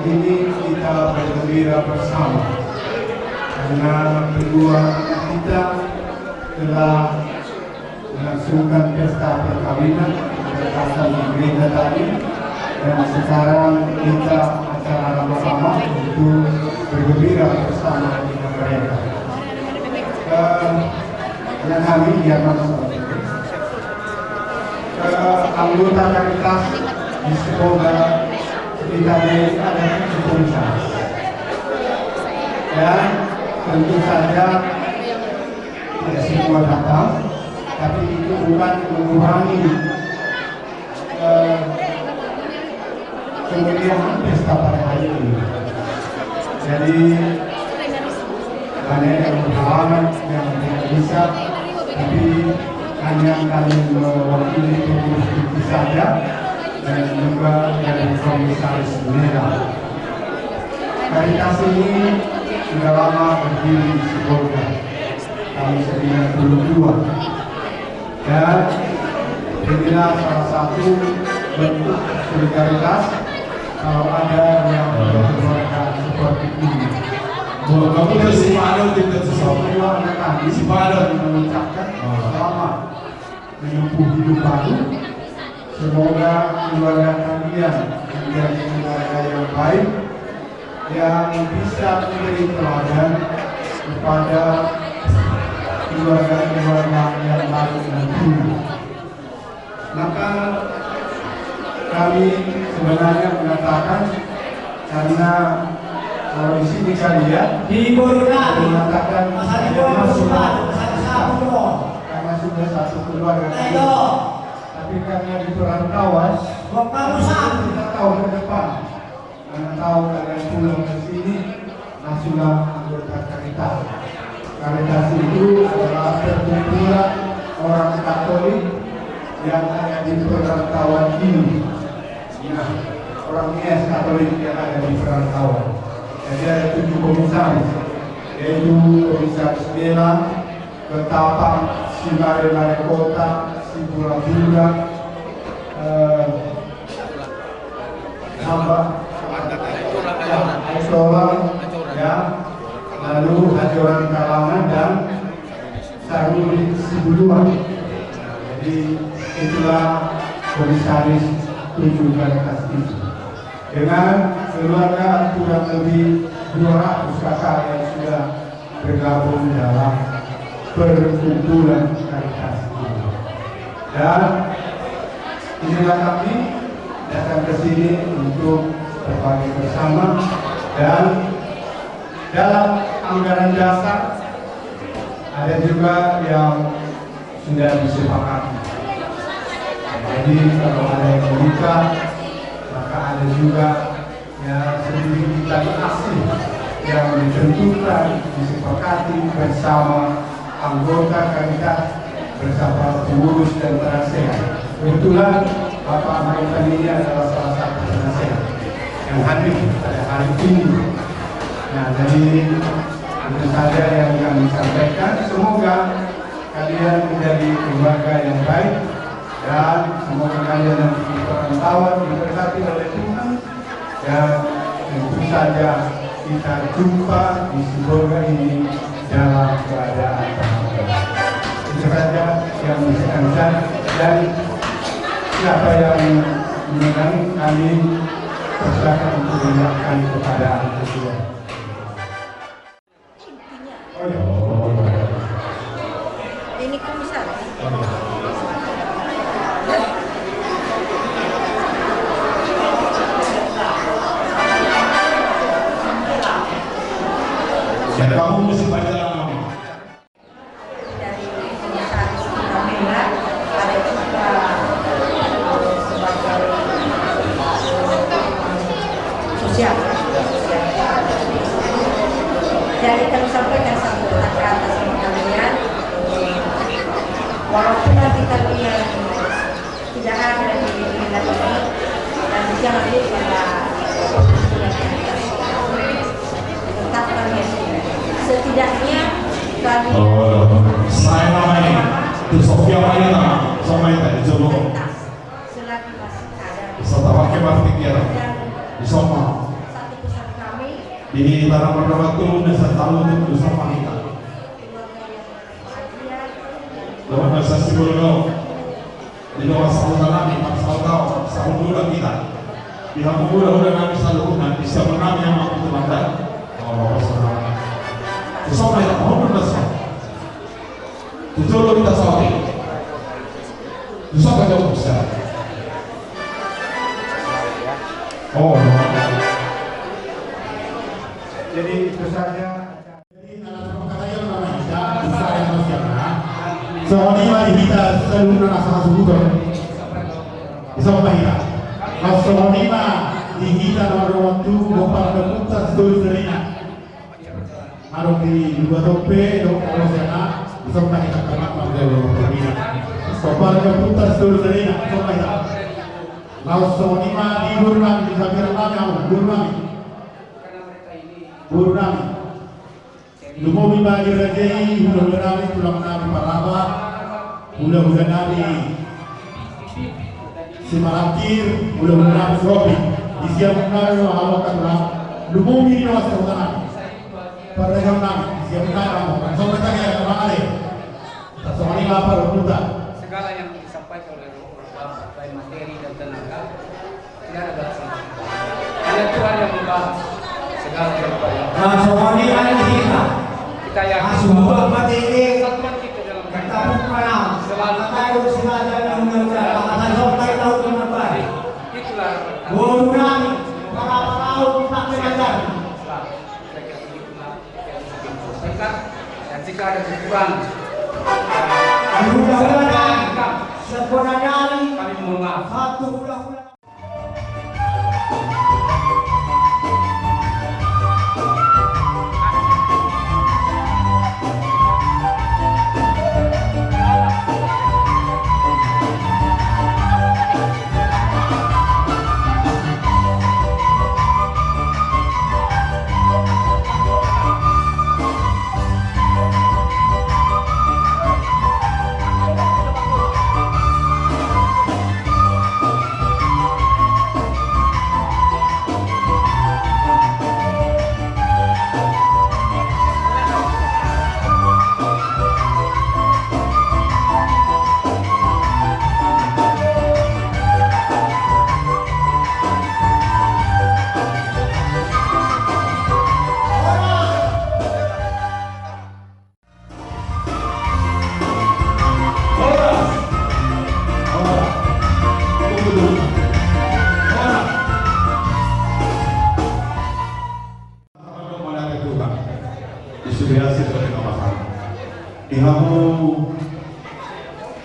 ini kita bergembira bersama karena kedua kita telah melangsungkan pesta perkawinan berdasarkan di gereja tadi, dan sekarang kita acara bersama untuk bergembira bersama dengan mereka. Dan kami anggota Caritas di sekolah kita ini ada komunitas, dan tentu saja tidak semua datang, tapi itu bukan mengurangi kemeriahan pesta pada hari ini. Jadi banyak yang berhalangan yang tidak bisa, tapi hanya kami mewakili pengurus itu saja dan juga dari komisaris bendera. Caritas ini sudah lama berdiri di Sibolga tahun 1992, dan inilah salah satu bentuk solidaritas kalau ada yang berkeluarga seperti ini. Kamu dari si Padon tidak sesuatu anak kami si Padon mengucapkan selamat menempuh hidup baru. Semoga keluarga kalian menjadi keluarga yang baik, yang bisa memberi teladan kepada keluarga-keluarga yang baru nantinya. Maka kami sebenarnya mengatakan, karena kalau di sini kalian mengatakan karena sudah satu keluarga, tapi karena di perantauan kita tahu ke depan, karena tahu kalian pulang ke sini masuklah anggota Caritas. Caritas itu adalah perkumpulan orang Katolik yang ada di perantauan ini. Nah, orang IS Katolik yang ada di perantauan. Jadi ada 7 komisaris, yaitu Komisaris Bela, Ketapang, Sibare Kota, Sibura-Bura, Aisola, ya, lalu Hajoran Kalangan dan Saruri Sibuduan. Jadi itulah komisaris 7 Caritas itu. Dengan keluarga kurang lebih 200 kakak yang sudah bergabung dalam perkumpulan Caritas ini. Dan inilah kami datang ke sini untuk berbagi bersama, dan dalam anggaran dasar ada juga yang sudah disepakati. Jadi kalau ada yang menikah, maka ada juga yang sedikit lagi asli yang ditentukan, disepakati bersama anggota Caritas bersama pengurus dan penasehat. Kebetulan Bapak Maifan ini adalah salah satu penasehat yang hadir pada hari ini. Nah, jadi itu saja yang kami sampaikan. Semoga kalian menjadi keluarga yang baik, dan semoga kalian nanti di perantauan diberkati oleh Tuhan, dan tentu saja kita jumpa di Sibolga ini dalam keadaan bahagia. Itu saja yang bisa kami sampaikan, dan siapa yang mengenai kami persilakan untuk menyampaikan kepada ketua. Oh ya. Ini komisaris. dan kamu mesti baca nama. Dari komisaris Kamila ada juga sebagai sosial. Jadi kami sampaikan satu kata sama kalian, walaupun nanti kalian tidak ada di wilayah ini, dan jangan lupa tetap kalian setidaknya kalian Saya namanya itu Sofia Mayana, sama yang tadi jodoh. selagi masih ada Bisa tak pakai batik ya, di Soma. satu Di tanah pertama nasa tahu itu sama kita. Lawan nasa siguro di bawah sahutan namin, pag-sautaw, sa undula kita. Pihak-undula namin sa loonan, isa mo namin ang mga kutulandan. So may nakahulog na sa tutuloy kita sa akin. Gusto ka daw gusto. Oh, Jadi itu saja. So, ini mari kita selalu nasa kasubukan. Isa pa kita. So, ini dihita nomor 2 Gopal Kapuntas Doli Serena. Harus di dua tope, dong kalau sana. Isa pa kita kamat magdalo Serena. Gopal Kapuntas Doli Serena. Isa pa kita. Laos so, ini di Burman di Sabir Nami, Burman. Lumobi bagi rajai, hula-hula nami, tulang nami paraba, hula-hula nami simarakir, hula-hula nami sopi. Isiam nami hawakan lang, lumobi ni was sa nami. Pareham nami, isiam nami, so kita kaya kamali. So ini apa rebuta? Segala yang disampaikan oleh Bapak baik materi dan tenaga tidak ada batasan. Hanya Tuhan yang membahas segala yang Nah, soalnya ada kita. kita yakin Semua materi kesatuan kita dalam kita kaitan perang. selalu Tahu sengaja yang mengerjakan. Akan sampai tahu kenapa. itulah Bodoh kami. Para tahu kita mengajar. kira-kira begitulah yang ingin disampaikan. Dan jika ada kekurangan Mudah-mudahan sebenarnya kami mohon maaf. satu bulan.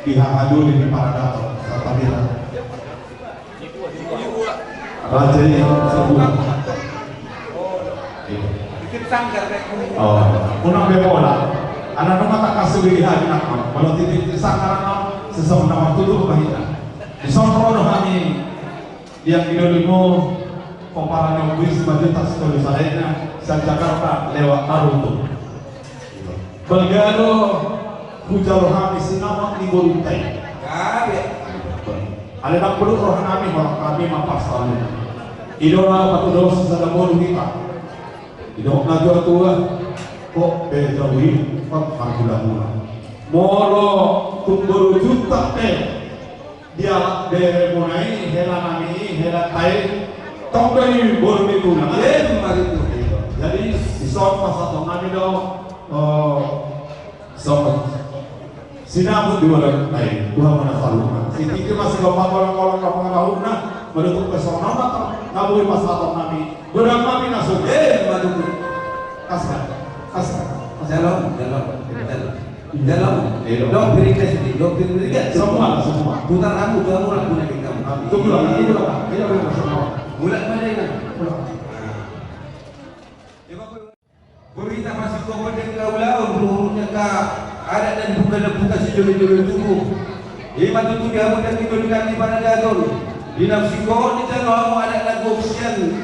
Pihak adu di para dato serta pihak raja sebuah Bikin sanggar kayak gini. unang bemola anak nama tak kasih lihat nak kalau titik sangkaran sesuatu nama tutup bahita di sono kami yang idolimo komparannya bis majelis tulisannya San Jakarta lewat Naruto Belgaro Hujal kami sinama di Boluntai. Ada nak perlu roh kami orang kami mapas kami. Idola patu dos sada bolu kita. Idok najwa tua kok bejawi kok hargula mula. Moro tungguru juta dia mulai hela kami hela tai tombei bolu itu nak. Jadi isok pas atau kami do sok sinabut di wadah lain, Tuhan menasalkan. Si tinggi masih gampang kolong-kolong kapal na menutup pesona mata, ngabui masalah kami. Godang kami nasuk. Madu kasar. Dalam. Dok berikan sedikit, dok berikan. Semua. Putar rambut, kamu lah punya kamu. Tunggu lah. Kita beri semua. Mulai mana ini? Berita masih kau pada lau-lau, belumnya ada dan bukan sejauh-jauh tubuh. Iman itu dia mudah diberikan di pada dadon. Di nafsi kau di dalam ada lagu sian.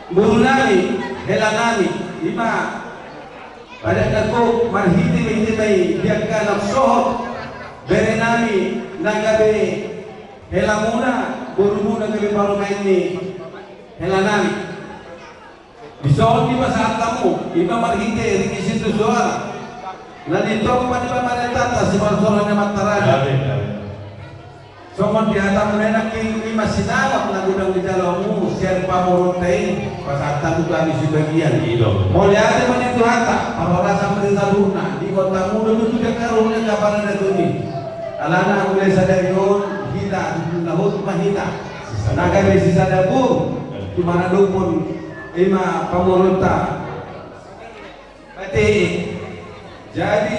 Mulai helanami. Ima ada lagu marhiti menjitai biarkan nafsoh. Berenami nagabe helamuna. Burumuna gabe paru maini helanami. Bisa di masa tamu, iba marhike di situ suara. Nanti itu apa di mana tata si marsorannya mataranya. Somon di atas menenak ini masih nawak na gudang di jalamu siar pamorotei pas atas itu habis sebagian itu. Mau lihat mana itu hatta, kalau rasa mereka luna di kota muda itu sudah karungnya kapan ada tuh ni. Alana mulai sadar yon hita, nahut mahita. Naga besi sadar pun, di mana dukun ima pamorota. Berarti jadi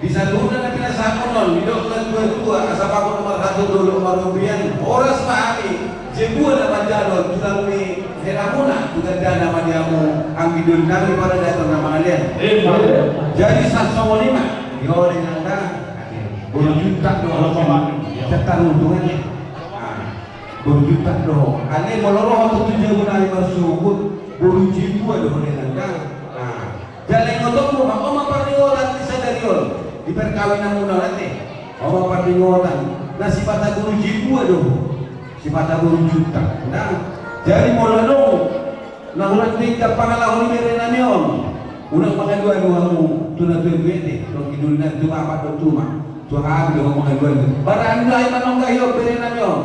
bisa luna na pinasakonon hidup na dua-dua asal ako nomor 1 dulu marubian oras pahami jebuan na manjalon tulang ni heramuna tulang dana madiamu ang bidul kami para datang na mga liyan jadi sa 5 yori nanda buru juta doang tetaruntungannya buru juta doang ane moloroh atau tujuh guna lima suku buru jibu ada boleh nanda jalan ngotot mo mama parningotan di sadarion di perkawinan muna nanti orang parningotan nah sifat guru jibu aduh sifat guru juta nah jadi molano nah ulang tingkat pangalahon ni merenamion unang pangadua-duamu tunatuin bete dong idulna tu apa tu tuma tu habi dong pangadua barang lain manong gayo merenamion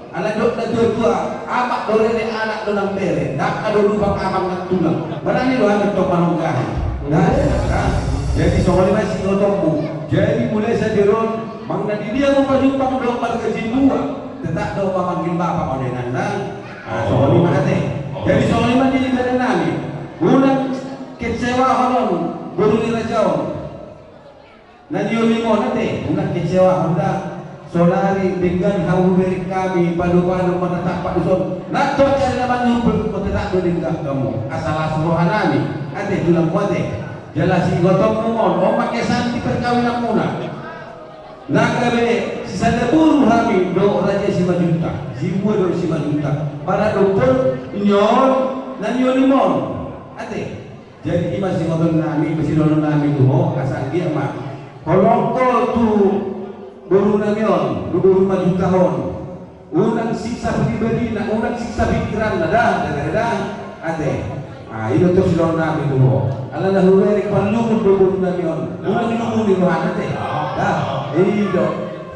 ala dok na tua amak dore ni anak donang pere dak ado lubang amak nak tulang barang ni lo anak tok manong gayo nah jadi soalnya masih ngotongmu jadi mulai sadiron mang nadi dia mau pajumpang dong pada kejindua tetap dong pamanggil bapak mau dengan soalnya mati jadi soalnya mati di badan nami unang kecewa honon baru dirajau nadi olimo nanti unang kecewa hendak solari dengan hawu berik kami padu-padu menetap pak dusun nak cocok nama nyumpul kau tetap berdingkah kamu asal asrohan nami ate tulang kuate jelas si gotong mumon omak kesan di perkawinan muna nakabe si sadaburu hami do raja si majuta si do si majuta para dokter nyon na limon ate jadi ima si gotong nami besi dono nami tuh asal dia mah kolongkol tu buru namion buru majuta hon unang siksa pribadi na unang siksa pikiran ada ate itu tuh sudah nabi tuh. Ala dah luar panlumut berburu namion. Unang lumut di mana teh? Dah, itu.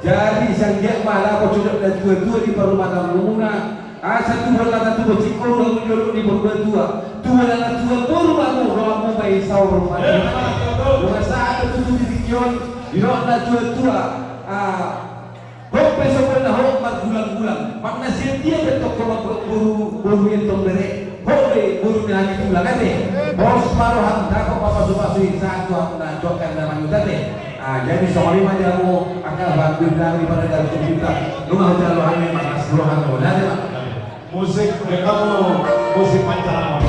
Jadi sang dia malah kau sudah dah tua-tua di baru makan lumuna. Satu bulan tu bercikor lalu dulu di berdua. Tua dan tua baru bangun kalau mau bayi sahur rumah. Rumah saat itu di dikion, di rumah tua-tua. Kau besok pernah hok bulan-bulan. Makna dia betul kalau buru yang tombere. Boleh burung yang itu lah kan deh. Bos maruhan dah kau papa supasi satu aku nak cokkan dalam itu deh. Jadi soal lima jamu akan bantu dari pada dalam kita. Rumah jalan kami mas ruhan tu. Nanti mak. Musik kamu musik pancaran.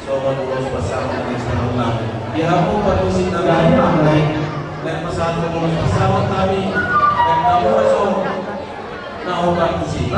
sobat terus bersama dengan senang kami. Dihapus pada musim kami, dan pesan pengurus bersama kami, dan kamu masuk naokan kusi.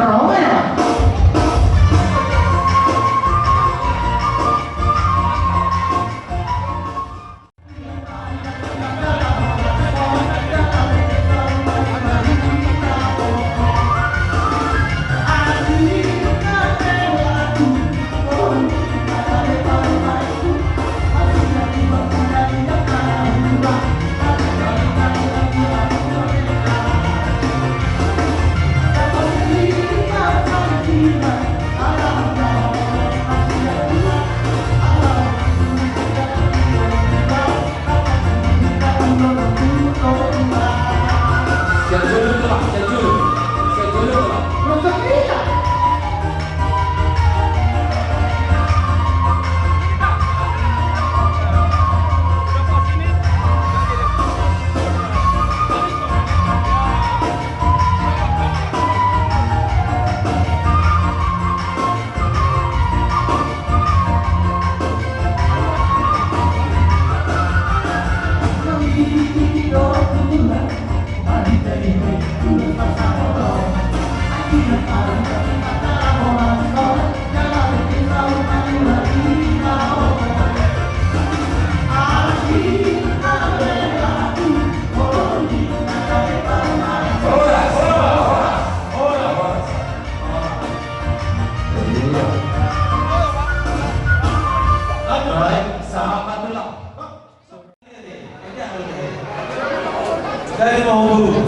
Dari mau guru.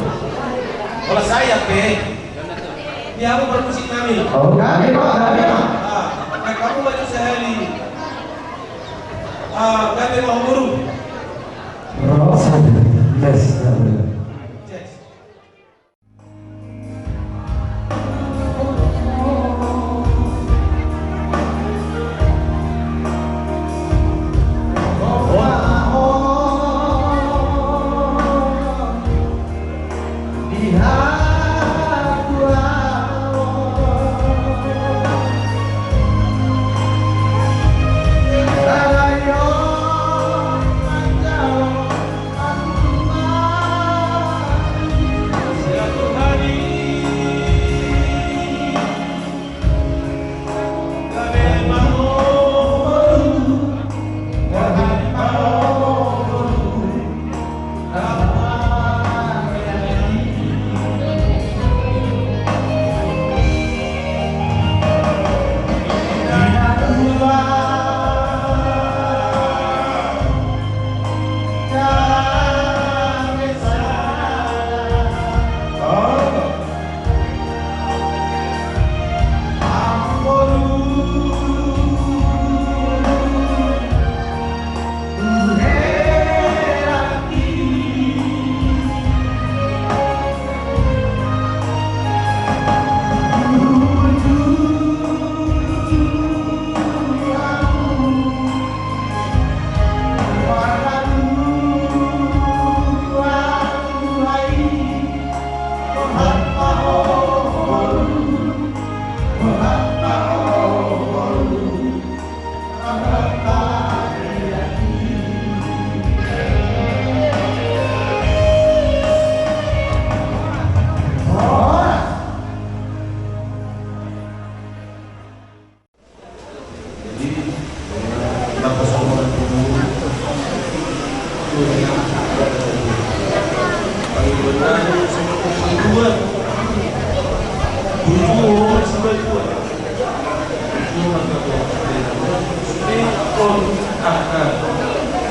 Kalau saya dia mau bermusik kami. Oh, kami Pak, kami Pak. Nah, kamu baju sehari. Kami mau guru. Yes.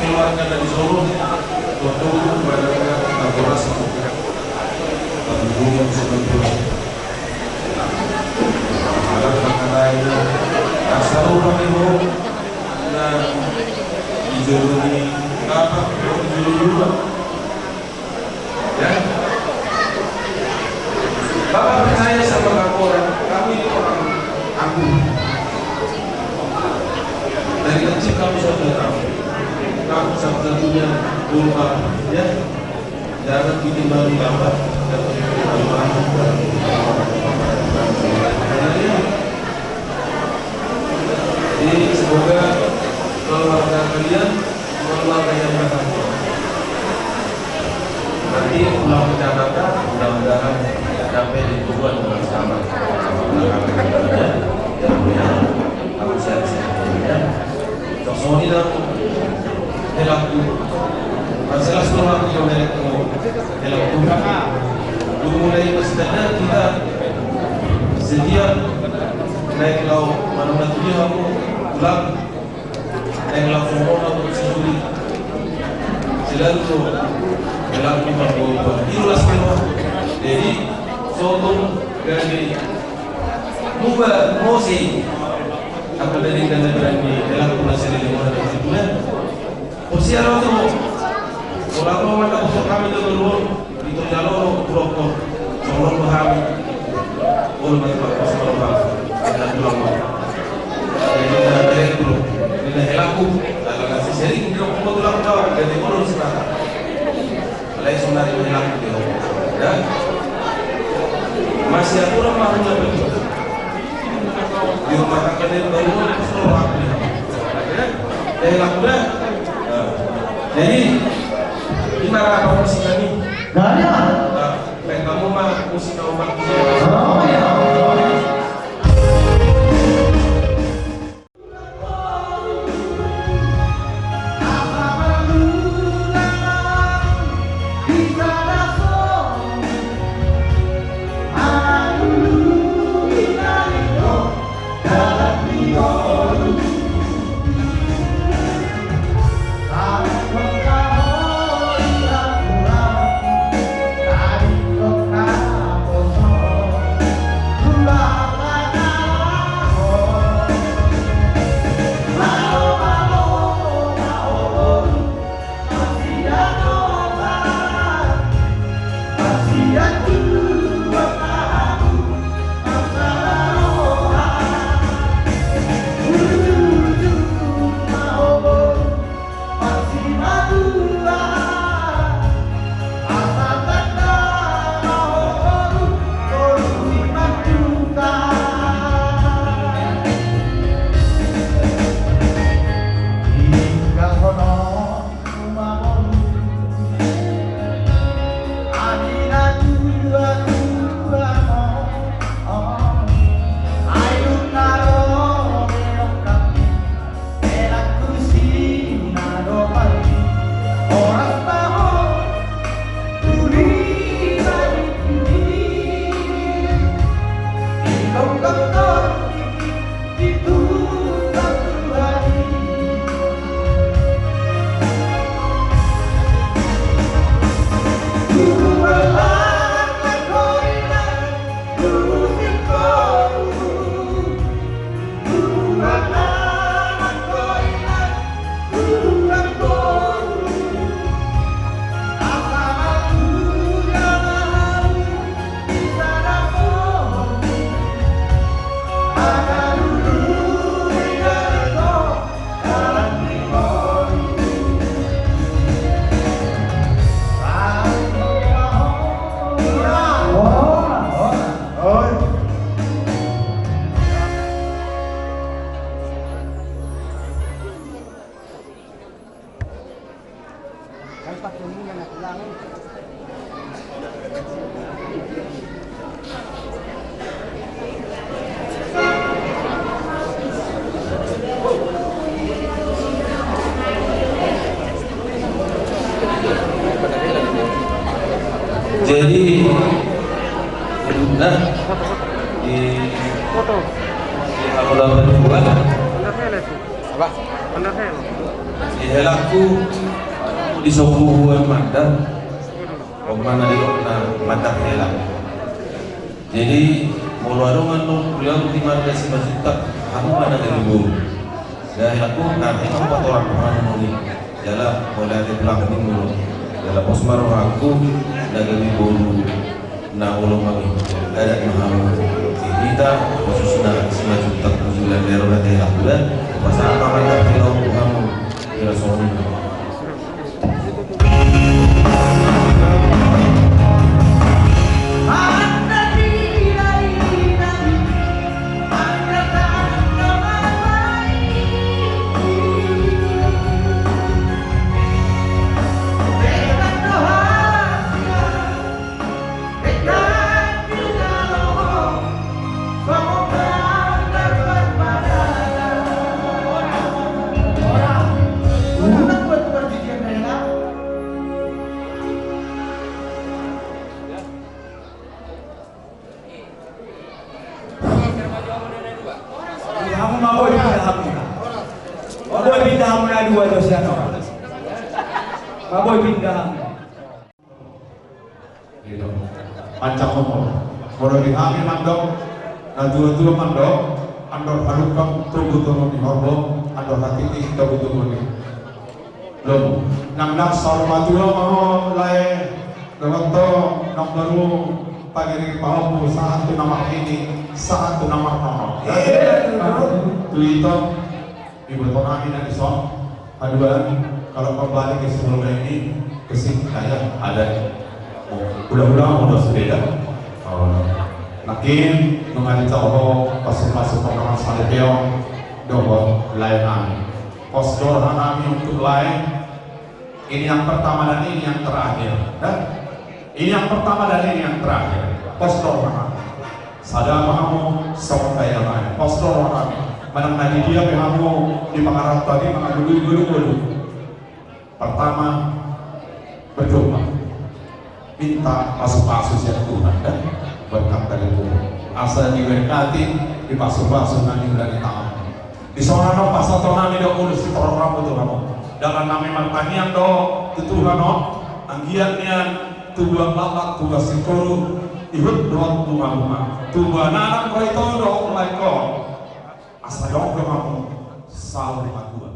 Keluarga dari Solo, waktu kepada laporan sama yang sebetulnya ada mengenai asal kami dan hijau ini apa hijau juga ya. Bapak percaya sama laporan kami itu orang aku dari kecil kami sudah tahu kamu satu-satunya ulama ya, jangan bikin malu bapak dan jadi semoga dari masjidnya kita setiap naik laut mana dia aku pulang naik laut semua aku sendiri selalu melakukan beberapa itulah semua. Jadi sotong dari buat mosi apa dari dan berani dalam puasa di luar itu bulan usia itu orang orang tak usah kami itu dulu itu jalur protokol orang paham orang macam apa semua dan belum jadi dari itu bila helaku kalau kasih seri kita mau tulang tahu dari mana sekarang lain sebenarnya helaku dia ya masih ada orang mahu betul di rumah tangga dia baru seluruh aku helaku dah jadi gimana apa musik kami? Gak ada. Kayak kamu mah musik umat. Oh ya. Jadi, nah di halaman dua, apa? Di helaku di sobuhan mandan, mana di mandan helak. Jadi mularongan lo beliau di mana si masjid aku mana dari guru. Dan helaku nanti empat orang ini jalan mulai dari belakang ini dulu. Dalam posmaro aku dari guru na ulo kami ada mahamu kita khususnya semacam tak daerah dan daerah bulan pasal apa yang kita kamu kira soalnya Una ngadu aja siapa? Baboy pindah. Gitu. Pancak umur. Kalau di kami mandok, nah dua mandok, andor halukam tubuh di horbo, andor hati tubuh di. Belum. Nak salmatua mau lain. Dengan to nak baru pagi pahamu saat tu nama ini saat tu nama nama. Tu itu ibu kami nanti son. Aduan kalau kembali ke sebelum ini kesini saya ada ulang-ulang udah sepeda. Makin mengaji tahu masuk pengawas pada peong doa lain kami. Postur kami untuk lain. Ini yang pertama dan ini yang terakhir. Ini yang pertama dan ini yang terakhir. Postur kami. Sadar kamu sok kaya lain. Postur kami. Manang nadi dia kamu di pengarah tadi mengambil dulu. Pertama berdoa. Minta pasu-pasu siap Tuhan dan berkat dari Tuhan. Asal diberkati di pasu-pasu nanti udah ditangan. Di sana no pasal nami do urus di program itu kamu. Dalam nami martanian do Tuhan no anggiannya tubuh bapak tubuh sikuru ihut doang bunga tubuh anak kau itu do mulai kau asal dong kamu sahur dua.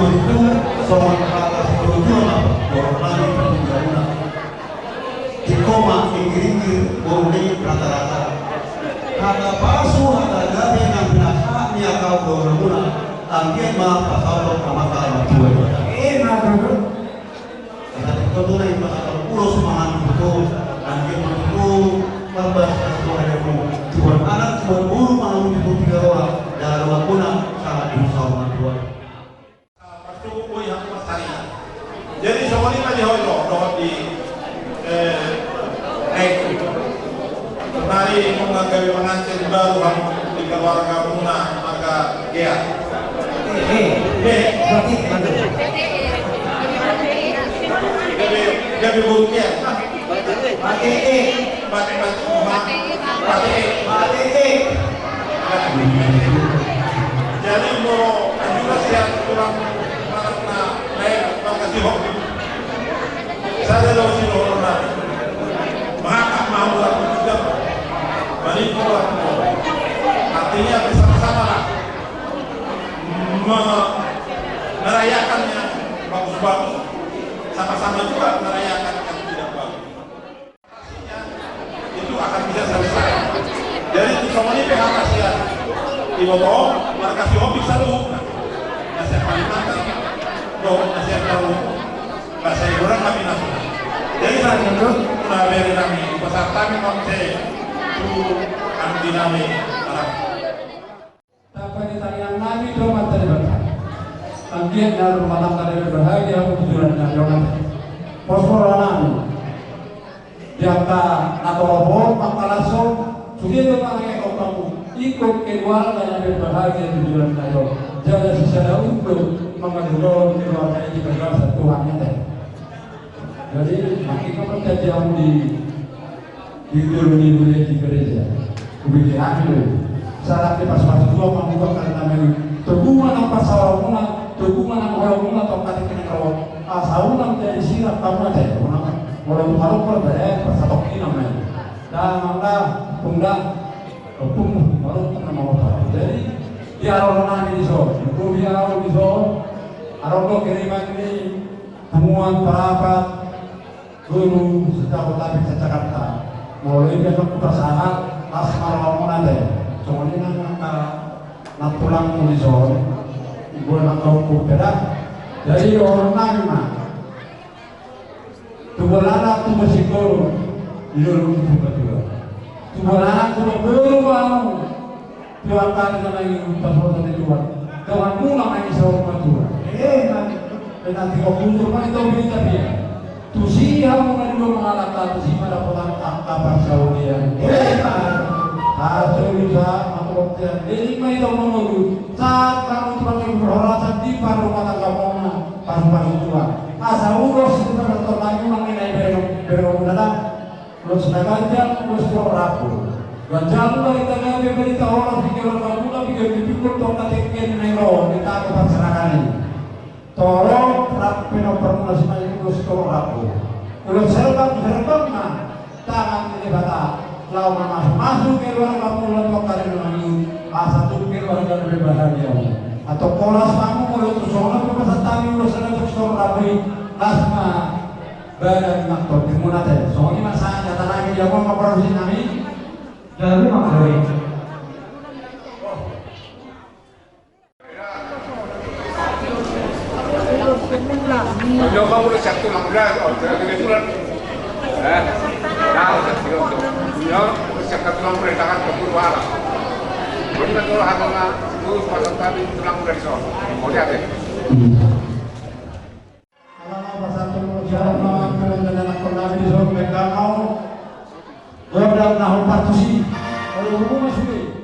itu sama kata sebelumnya orang lain penjara di koma ingin boleh rata-rata kata palsu kata gabe yang binaknya kau dorong angin mah pasal sama kalau dua Nado. kita itu nih pasal pulau semangat betul angin betul tambah satu hari dua anak dua buru malam itu 3 orang dalam waktu sangat berusaha dua. Jadi semua ini masih hoyo di mari menganggap pengantin baru di keluarga Muna maka ya jadi buruknya jadi mau juga siap kurang mana naik makasih hobi saya lo sih orang maka mau aku juga berikulah artinya bersama-sama lah merayakannya bagus-bagus sama-sama juga merayakan yang tidak bagus itu akan bisa selesai jadi semua ini PHK ya Iboto markasi hobi selalu nasihat Kalimantan nasihat tahu bahasa Iburan kami nasional jadi saya menurut beri kami peserta kami itu anti nami Dapat ditanya nami doa dari berkat. Angkian dan rumah tangga dari berbahagia tujuan dan doa. Posporonan. Jaka atau robot maka langsung sudah itu pakai kamu ikut keluar dan berbahagia tujuan dan doa. Jangan secara untuk mengadukan keluarga ini berdoa Tuhannya deh. Jadi makin perjanjian dituruni dulu di gereja. Kebijakan dulu. Saat pas masuk dua membuka karena memang tubuhan apa sawahuna, tubuhan apa sawahuna atau kata kena kalau sawahuna menjadi sirap kamu aja, walau malu berbeda persatok ini namanya. Dan maka pundak, malu pernah mau tahu. Jadi dia orang ini so, dia orang ini so, orang kiriman ini temuan perapat guru sejak kota bisa Jakarta, mulai besok kita sangat asmara menade. Soalnya nak pulang mulisor, ibu nak kau kupeda, jadi orang nama, tubuh anak tubuh sikor, ilmu tubuh juga, tubuh anak tubuh berubah, tuan kali nama yang pasal tadi tuan, tuan mula main seorang tuan, nanti kau kunjung mana itu berita dia, tu siapa yang dulu mengalahkan tu siapa dapat kabar Saudi Hasil bisa mengkoptian. Jadi mai tahu menunggu saat kamu sebagai berhoratan di rumah tangga mona paru-paru tua. Asa urus kita bertor lagi mengenai beromong lu sudah ganjal, lu sudah rapuh. Ganjal lah kita ngambil berita orang pikiran kamu tapi dipikul tong katekin nero kita aku paksanakan ini. Tolong rapin operasi semuanya lu sudah rapuh. Kalau serban mah tangan ini batal. Lau masuk ke ruang kamu untuk kalian menangis asa tuh ke ruang dan berbahagia atau polas kamu kalau itu soalnya pesan tadi udah sana untuk store rapi lasma badan maktor dimana teh soalnya masa kata lagi dia mau produksi kami jadi makhluk Yo kamu udah satu lampuran, jadi bulan. Tahu satu yo siapa tulang muda tangan ke Purwala. Kita kalau harga terus pasang tadi tulang muda di sana. Mau lihat deh. kalau pasal jalan lawan dengan anak kondang di sana mereka mau godam nahu patusi kalau rumah sudah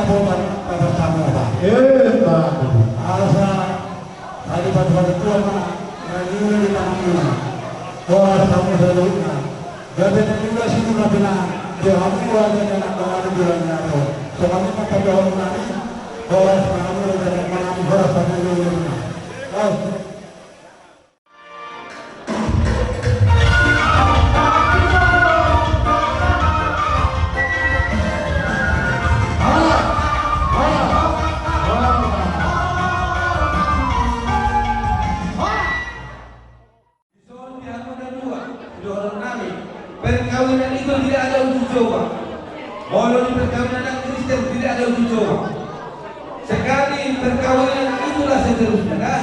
boban pada tamu ba. Ba. Asa tadi pada tua mana ngajul di tangan. Wah tamu salutna. Gabe juga sih na pina. Dia hamu ada anak kawan bulan naro. So kami pada orang nari. Wah kamu ada malam beras pada dulu. Oh. Perkawinan itu tidak ada uji coba. Walau di perkawinan anak Kristen tidak ada uji coba. Sekali perkawinan itulah seterusnya kan.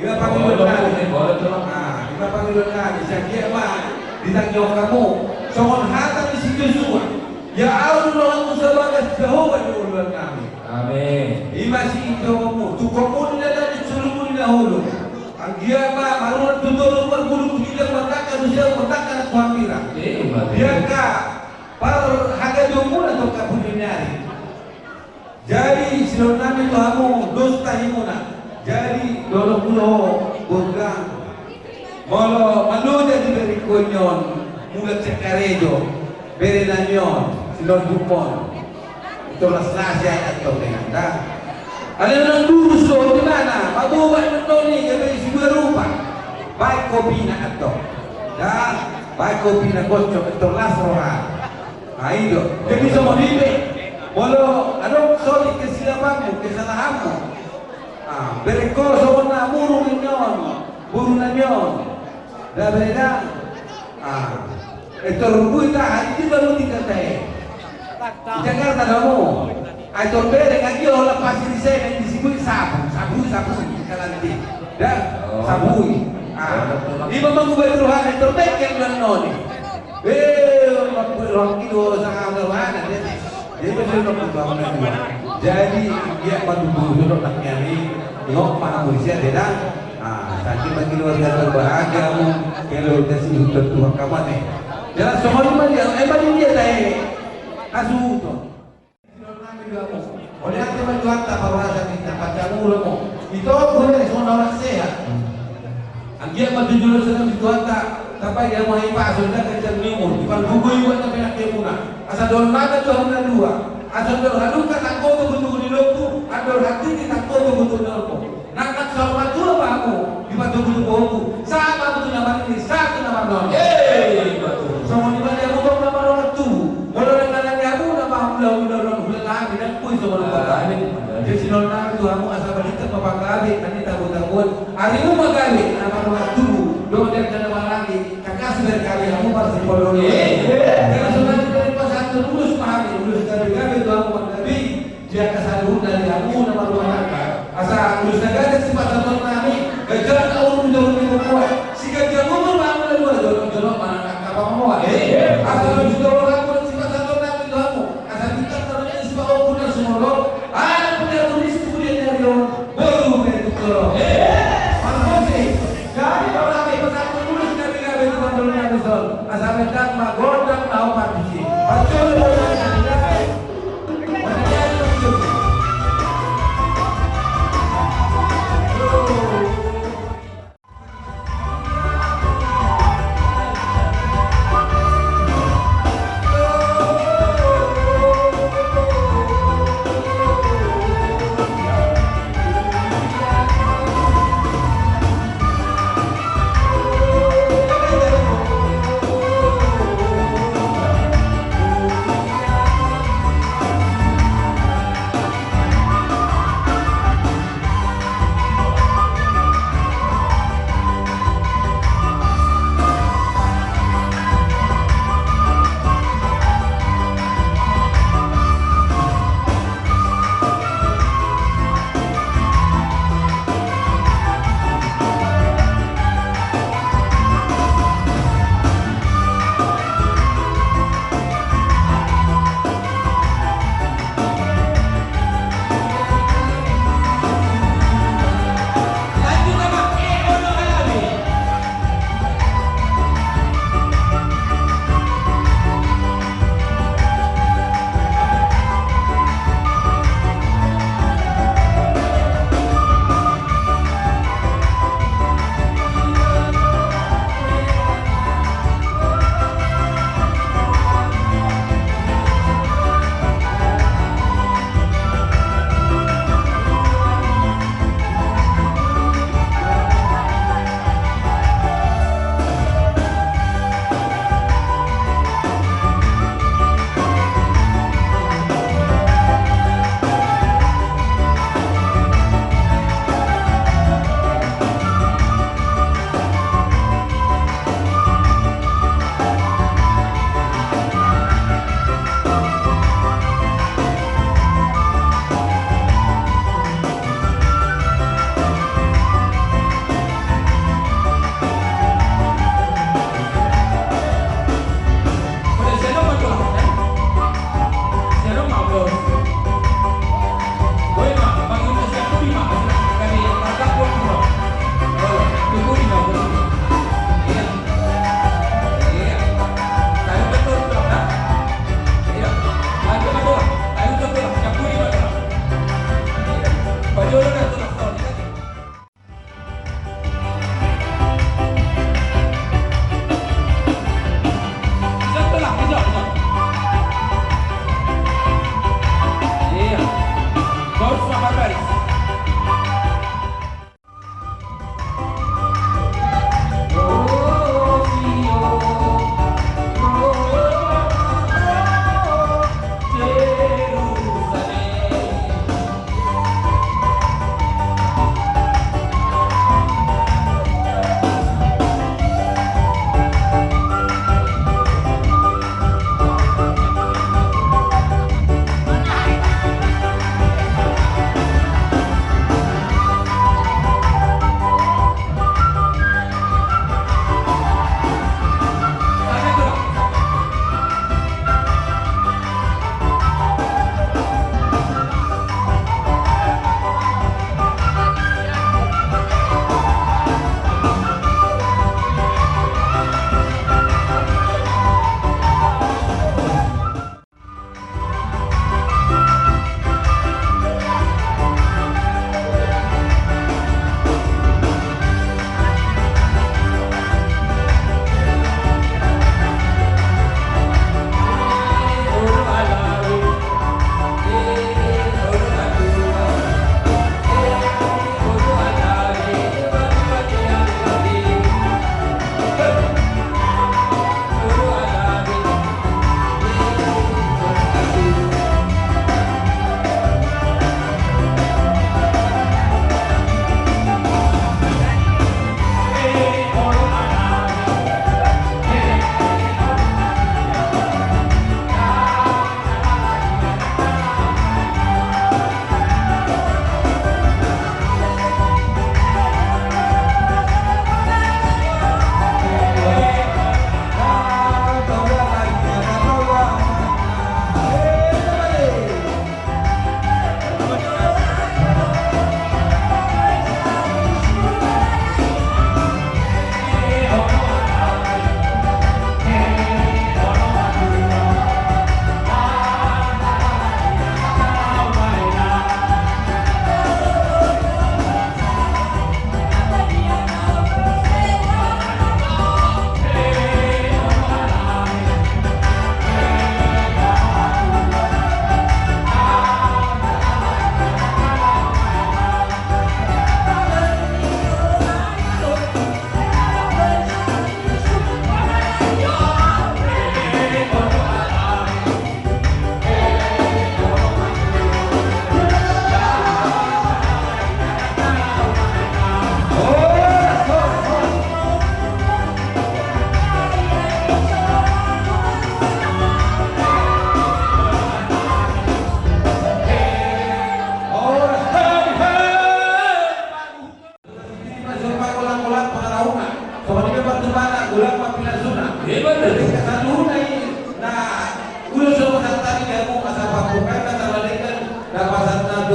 Iba panggilan nabi. Iba panggilan nabi. Saya mah ditanggung kamu. Songon hatam di situ semua. Ya Allah musabakat Jehovah di ulang kami. Amin. Iba si kamu. Tukamu dari seluruh dahulu. Dia mah marun tutur berbulu tidak mengatakan usia mengatakan kuamira. Dia ka par harga jumlah atau kabunyari. Jadi silonami kamu dosta himuna. Jadi dolo pulo burgang. Molo manuja diberi konyon mulat sekarejo beri nanyon silon dupon. Itulah selesai atau dengan dah. Ada orang duso di mana? Mabuhay noni gabi siguro rupa. Baik kopi na ato. Dan baik kopi na kocok ito lasroha. Ayo. Jadi semua dibe. Walau ano sorry kesilapanmu, kesalahanmu. Bereko semua na burung nyon, burung na nyon. Dah beda. Ito rubuh ita hari ini baru dikatai. Di Jakarta kamu. Aitor bere lagi olah pasti di sana di sini sabu kalanti, dah sabu. Ibu manggu beruhan aitor bere yang noni. Orang itu sangat berwarna dia betul betul jadi dia bantu dulu nak nyari ngok pangurusnya dia tadi bagi keluarga berbahagiamu keluarga si untuk Tuhan kamu nih jangan semua dia dia teh asuh tuh. Oleh nanti menjual tak perwasa kita baca mulu mo. Itu boleh semua orang sehat. Anggia menjual sedang dijual tak sampai dia mau ipas sudah kejar mimur. Bukan buku ibu tapi nak kemuna. Asal dorong nada tu hanya dua. Asal dorong hadu kan aku tu betul di loku. Ador hati kita aku tu betul di loku. Nak sorban tu apa aku? Di batu betul boku. Sama betul nama ini satu nama non. Betul. Semua di mana aku tahu nama orang tu. Walau dengan aku nama ulah dan pun semua orang jadi sinona itu kamu asal berita bapak kali nanti tabut hari ini mah kali nama orang dulu dong dia kena lagi kakak sudah kali kamu pasti follow karena sebenarnya dari pasal lulus pahami lulus dari kami itu kamu tapi dia kesaluran dari kamu nama rumah kakak asal lulus negara si pasal kami kejar tahun jauh lebih kuat si kerja ngomong bangun dua jorok mana kakak mau asal lulus jauh kamu si pasal kami itu kamu asal kita ada punya tulis kemudian dari baru dari itu. Jadi kalau kami pesan tulis kami itu kontrolnya besar. Asal mendak magodam tahu partisi. Betul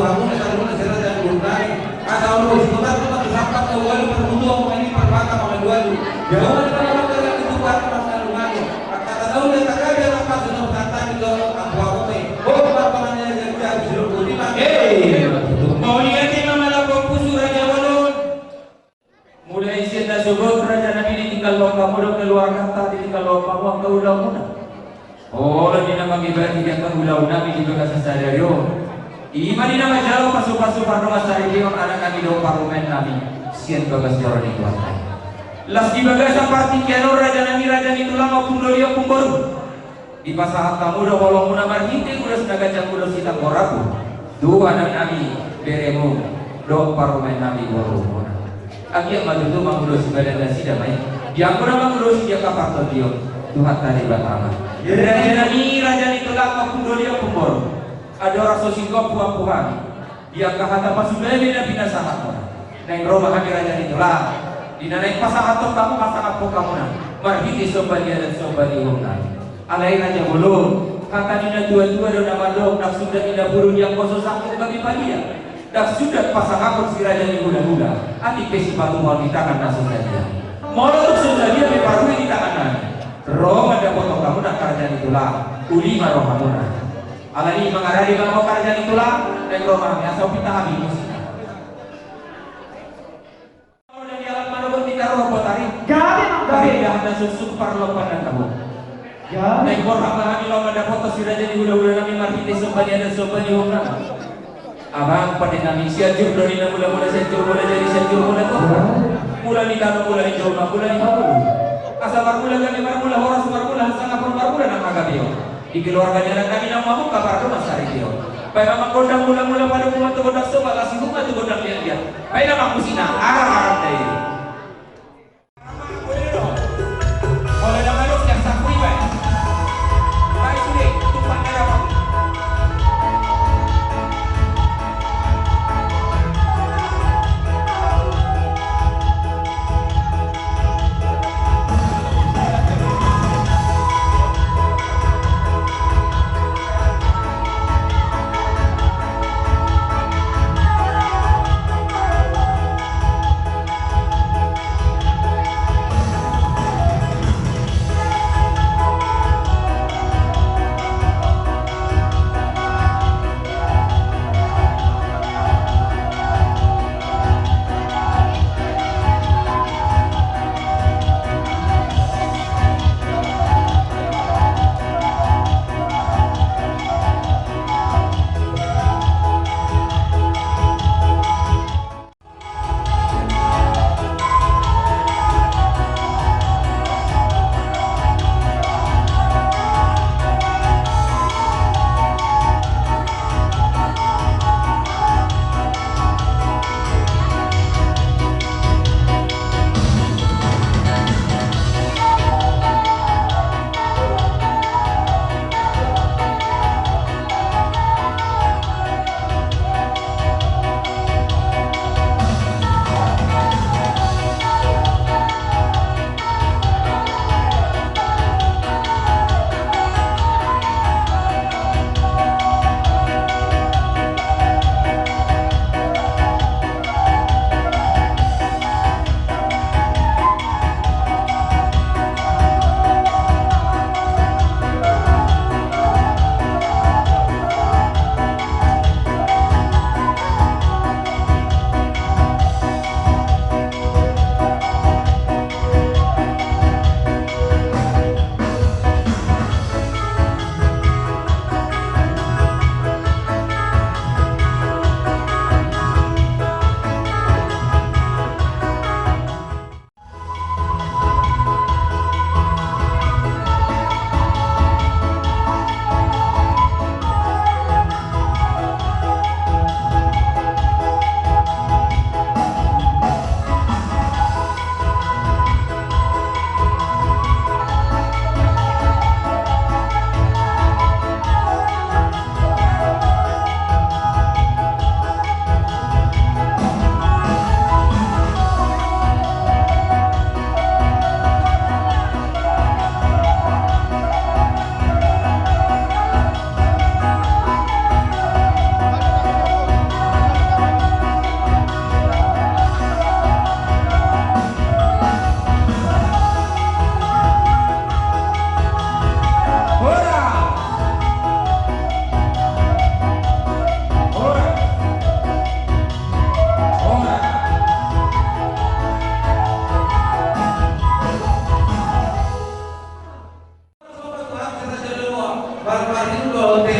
hamu na sa luna sila dan gulay. Asa ulo sukat ko magsapat na walo permutuan mo ini pagpaka mga duwalo. Yawan na naman ka lang ito para masalungan. At katanaw na kagaya ng paso ng tatami ko ang buwako ko eh. O mapapangan niya ng siya bisiro ko di ba? Mau lihat mamalah pusu Raja Walon. Mulai siapa subur Raja Nabi ditinggal lomba muda keluar kata ditinggal lomba uang ke ulang muda. Oh, lagi nama ibarat tidak ulang Nabi juga kasih sadario. Iman di nama jauh pasukan rumah saya dia anak kami do parlemen Nabi. Sian bagas joran itu atai. Las di bagas seperti kiano Raja Nabi Raja itu lama pun dorio pun baru. Di pasahat kamu do walau muda marhinte kuda senaga campur sita koraku. Dua Nabi beremu do parlemen Nabi baru. Agia maju tu mangudo si badan dan si damai. Yang pernah mangudo si dia kapar dia. Tuhan tadi batama. Raja Nabi Raja itu lama pun dorio pun baru. Ada orang sosiko puang-puang dia kahata pasudai bina binasahat neng Roma kami Raja itulah dina naik pasangat to kamu pasangat po kamu na marhiti sobalia dan sobali humna alai Raja Bulun kata dina dua-dua do nama dok dak sudah dina burun yang koso sakit kami padia dak sudah pasangat po si Raja ni hula-hula ati pesi batu mau di tangan nasu saja molot sudah dia beparui di tangan Roma ada foto kamu nak Raja itulah ulima roh kamu na alani mengarari kalau kerjaan itulah dan Roma asal kita habis kalau dari alat mana kita roh potari tapi dah ada susu parlopan dan kamu dan korang kami lo ada foto si Raja di hula-hula kami marhiti sobani ada sobani humna abang pada nami siajur dari mula-mula siajur mula jadi siajur mula tu mula ni kanu mula ni jauh mula ni kamu asal mula kami mula horas mula sangat mula nak agak di keluarga jalan kami nama muka kabar rumah sari dia. Baik nama kodang mula-mula pada rumah tu kodang sobat kasih bunga tu kodang dia. Baik nama musina arang deh. Oleh nama dok yang sakri baik. Baik sudah tumpang darah.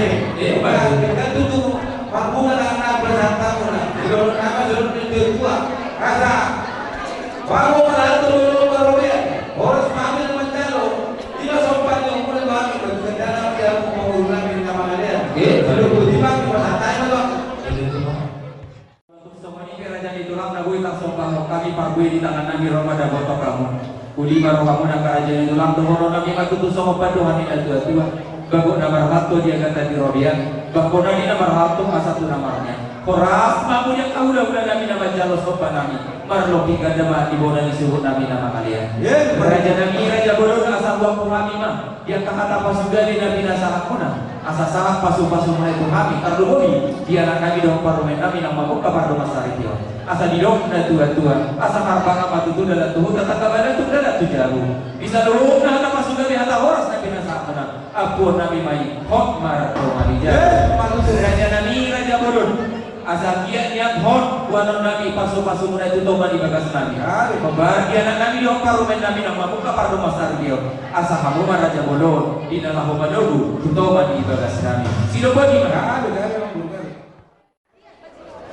Kan tuh panggungan anak bersama mula. Kalau nama dulu itu tua, kata panggungan itu baru ya. Orang semamil mencalo, tidak sopan yang mulai bawa ke dalam dia mau ulang nama dia. Kalau tiba bersama itu. Untuk semua ini kerajaan itulah nagui tak sombang kami pargui di tangan Nabi Ramadan botok kamu. Kuli baru kamu nak kerajaan itulah tuhoro Nabi matutu sama paduhan ini tua. Bago nomor satu dia kata di Robian, bago nani nomor satu asatu namanya. Koras mamu yang udah kami nama jalo sopan nami. Marloki kadama di bawah disebut nami nama kalian. Raja nami raja bodoh asal buang kami mah. Dia kata pasugari nabi nasahat kuna. Asa sahat pasu itu kami. Terdumuni dia anak nabi dong parumen nami nama muka pardo masari tio. Asa di dong na tua. Asa karpanga matutu dalam tuhu tata kabalan tu dalam tu jauh. Bisa dulu na kata pasugari hata horas nabi nasahat kuna. Abu nabi mai hok marato malija. Raja nami raja bodoh. Asal dia niat hon buatan nabi pasu muna itu toba di bagas nabi. Pembahagian nabi dong parumen nabi nama muka pardo masar dia. Asa kamu raja bodoh di dalam hobadogu toba di bagas nabi. Sino bagi mana?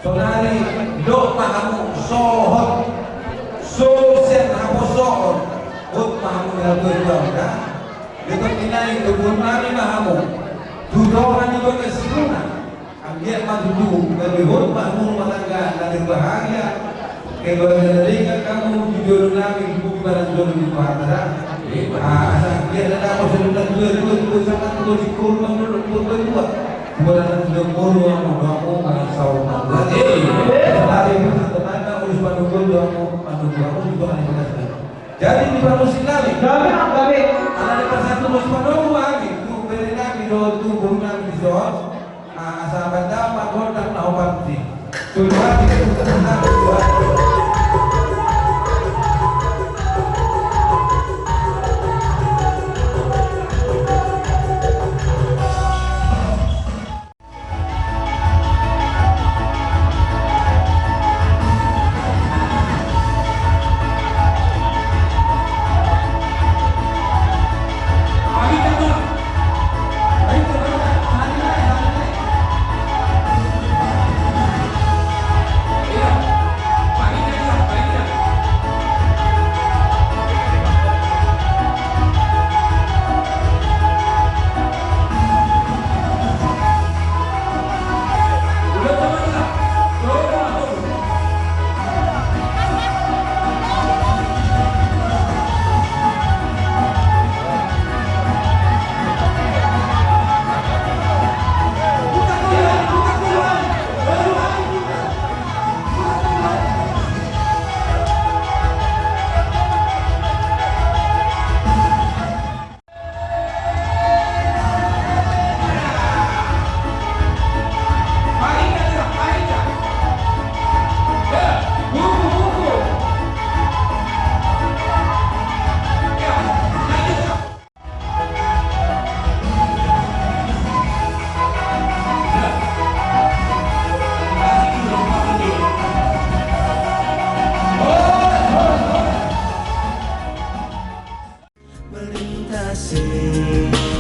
Sonari dok mahamu sohot sosen hapo sohot dok mahamu dalam dah. Dekat ini kebun nabi mahamu. Tudoran itu kesimpulan. Dia maju dari hormat rumah tangga dan bahagia. Kalau dari kamu jujur nabi bukan jujur di mana? Asal dia ada apa sudah jujur sangat tuh di kurung dulu. Bukan sudah kurung mau sahur. Jadi teman urus panduan aku juga ada. Jadi di panusi nabi. Ada persatu urus panduan lagi. Tuh beri nabi tu burung nabi di soal. Asal benda makhluk dan naubat sih. Sudah kita tenang buat.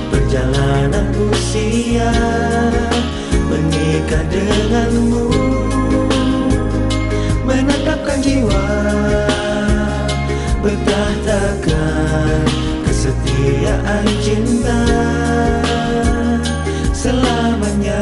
Perjalanan usia menikah denganmu, menetapkan jiwa, bertahtakan kesetiaan cinta selamanya.